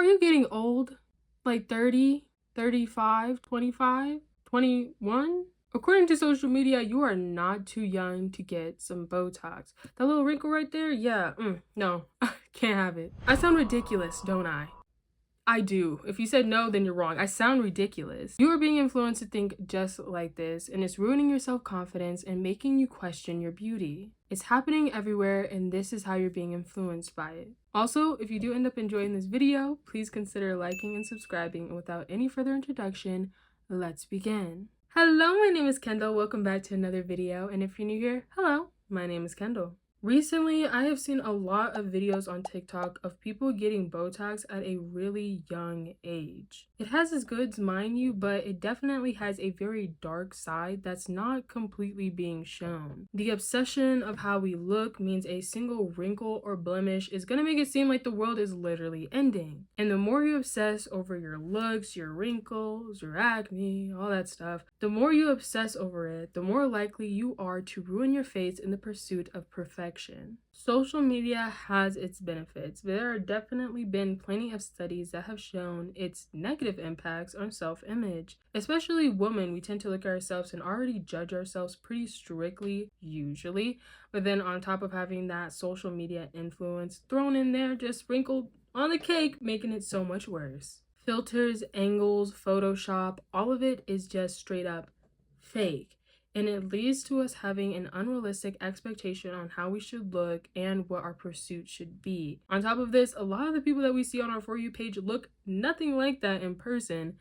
are you getting old? Like 30, 35, 25, 21? According to social media, you are not too young to get some Botox. That little wrinkle right there? Yeah, no, can't have it. I sound ridiculous, don't I? I do. If you said no, then you're wrong. I sound ridiculous. You are being influenced to think just like this, and it's ruining your self-confidence and making you question your beauty. It's happening everywhere, and this is how you're being influenced by it. Also, if you do end up enjoying this video, please consider liking and subscribing, and without any further introduction, let's begin. Hello, my name is Kendall. Welcome back to another video, and if you're new here, hello, my name is Kendall. Recently, I have seen a lot of videos on TikTok of people getting Botox at a really young age. It has its goods, mind you, but it definitely has a very dark side that's not completely being shown. The obsession of how we look means a single wrinkle or blemish is gonna make it seem like the world is literally ending. And the more you obsess over your looks, your wrinkles, your acne, all that stuff, the more you obsess over it, the more likely you are to ruin your face in the pursuit of perfection. Social media has its benefits, but there have definitely been plenty of studies that have shown its negative impacts on self-image. Especially women, we tend to look at ourselves and already judge ourselves pretty strictly, usually, but then on top of having that social media influence thrown in there, just sprinkled on the cake, making it so much worse. Filters, angles, Photoshop, all of it is just straight up fake. And it leads to us having an unrealistic expectation on how we should look and what our pursuit should be. On top of this, a lot of the people that we see on our For You page look nothing like that in person,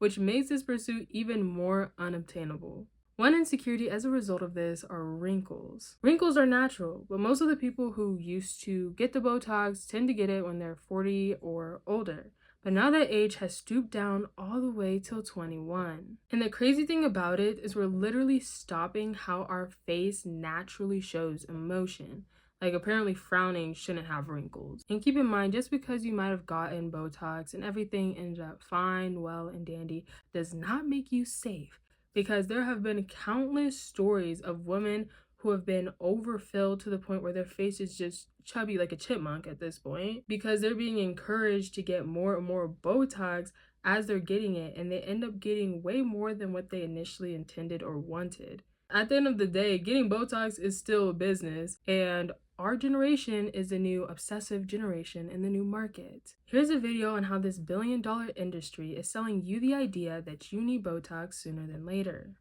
which makes this pursuit even more unobtainable. One insecurity as a result of this are wrinkles. Wrinkles are natural, but most of the people who used to get the Botox tend to get it when they're 40 or older. But now that age has stooped down all the way till 21. And the crazy thing about it is we're literally stopping how our face naturally shows emotion. Like apparently frowning shouldn't have wrinkles. And keep in mind, just because you might have gotten Botox and everything ended up fine, well, and dandy does not make you safe. Because there have been countless stories of women who have been overfilled to the point where their face is just chubby like a chipmunk at this point because they're being encouraged to get more and more Botox as they're getting it, and they end up getting way more than what they initially intended or wanted. At the end of the day, getting Botox is still a business, and our generation is the new obsessive generation in the new market. Here's a video on how this billion-dollar industry is selling you the idea that you need Botox sooner than later.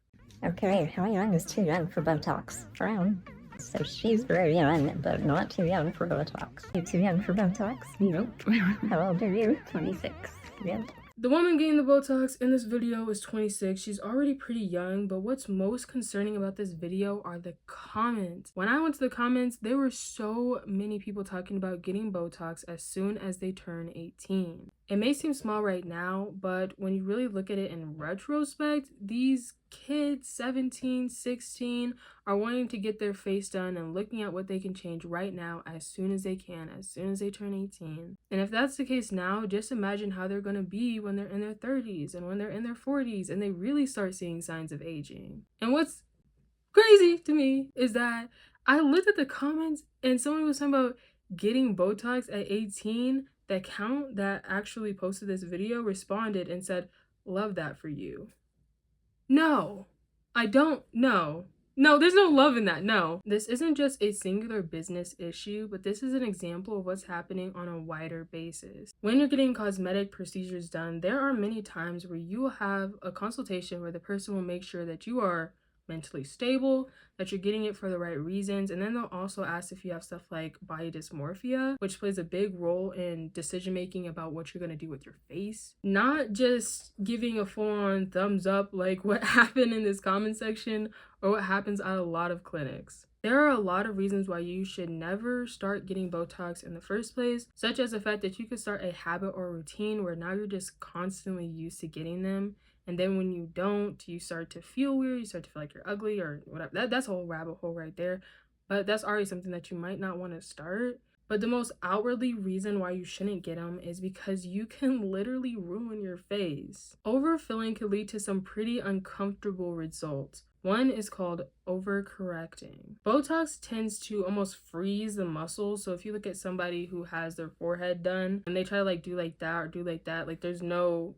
Okay, how young is too young for Botox? Frown. So she's very young, but not too young for Botox. You too young for Botox? Nope. How old are you? 26. Yep. The woman getting the Botox in this video is 26. She's already pretty young, but what's most concerning about this video are the comments. When I went to the comments, there were so many people talking about getting Botox as soon as they turn 18. It may seem small right now, but when you really look at it in retrospect, these kids, 17, 16, are wanting to get their face done and looking at what they can change right now as soon as they can, as soon as they turn 18. And if that's the case now, just imagine how they're going to be when they're in their 30s and when they're in their 40s and they really start seeing signs of aging. And what's crazy to me is that I looked at the comments and someone was talking about getting Botox at 18. The account that actually posted this video responded and said, "Love that for you." No, I don't know. No, there's no love in that. No, this isn't just a singular business issue, but this is an example of what's happening on a wider basis. When you're getting cosmetic procedures done, there are many times where you will have a consultation where the person will make sure that you are mentally stable, that you're getting it for the right reasons, and then they'll also ask if you have stuff like body dysmorphia, which plays a big role in decision making about what you're going to do with your face. Not just giving a full-on thumbs up like what happened in this comment section or what happens at a lot of clinics. There are a lot of reasons why you should never start getting Botox in the first place, such as the fact that you could start a habit or routine where now you're just constantly used to getting them. And then when you don't, you start to feel weird, you start to feel like you're ugly or whatever. That's a whole rabbit hole right there. But that's already something that you might not want to start. But the most outwardly reason why you shouldn't get them is because you can literally ruin your face. Overfilling could lead to some pretty uncomfortable results. One is called overcorrecting. Botox tends to almost freeze the muscles. So if you look at somebody who has their forehead done and they try to like do like that or do like that, like there's no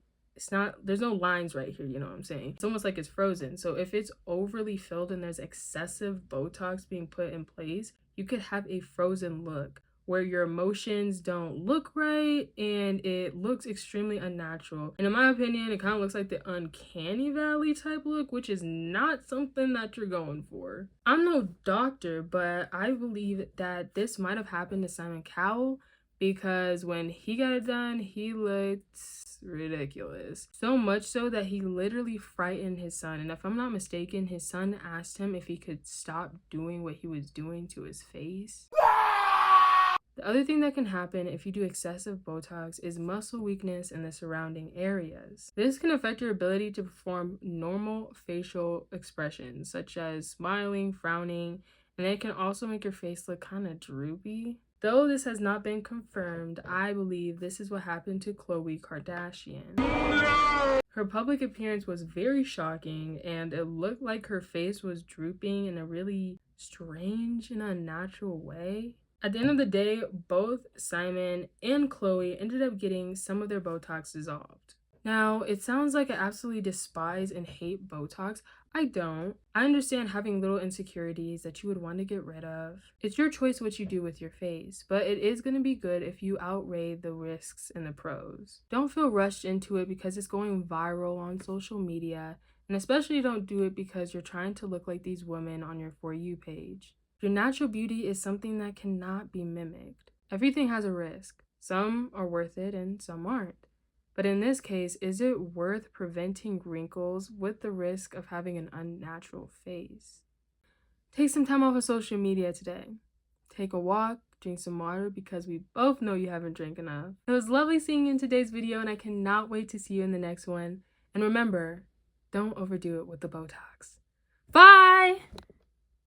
lines right here, you know what I'm saying? It's almost like it's frozen. So if it's overly filled and there's excessive Botox being put in place, you could have a frozen look where your emotions don't look right and it looks extremely unnatural. And in my opinion, it kind of looks like the uncanny valley type look, which is not something that you're going for. I'm no doctor, but I believe that this might have happened to Simon Cowell because when he got it done, he looked ridiculous. So much so that he literally frightened his son. And if I'm not mistaken, his son asked him if he could stop doing what he was doing to his face. The other thing that can happen if you do excessive Botox is muscle weakness in the surrounding areas. This can affect your ability to perform normal facial expressions, such as smiling, frowning, and it can also make your face look kind of droopy. Though this has not been confirmed, I believe this is what happened to Khloe Kardashian. Her public appearance was very shocking, and it looked like her face was drooping in a really strange and unnatural way. At the end of the day, both Simon and Khloe ended up getting some of their Botox dissolved. Now, it sounds like I absolutely despise and hate Botox. I don't. I understand having little insecurities that you would want to get rid of. It's your choice what you do with your face, but it is going to be good if you outweigh the risks and the pros. Don't feel rushed into it because it's going viral on social media, and especially don't do it because you're trying to look like these women on your For You page. Your natural beauty is something that cannot be mimicked. Everything has a risk. Some are worth it and some aren't. But in this case, is it worth preventing wrinkles with the risk of having an unnatural face? Take some time off of social media today. Take a walk, drink some water because we both know you haven't drank enough. It was lovely seeing you in today's video and I cannot wait to see you in the next one. And remember, don't overdo it with the Botox. Bye!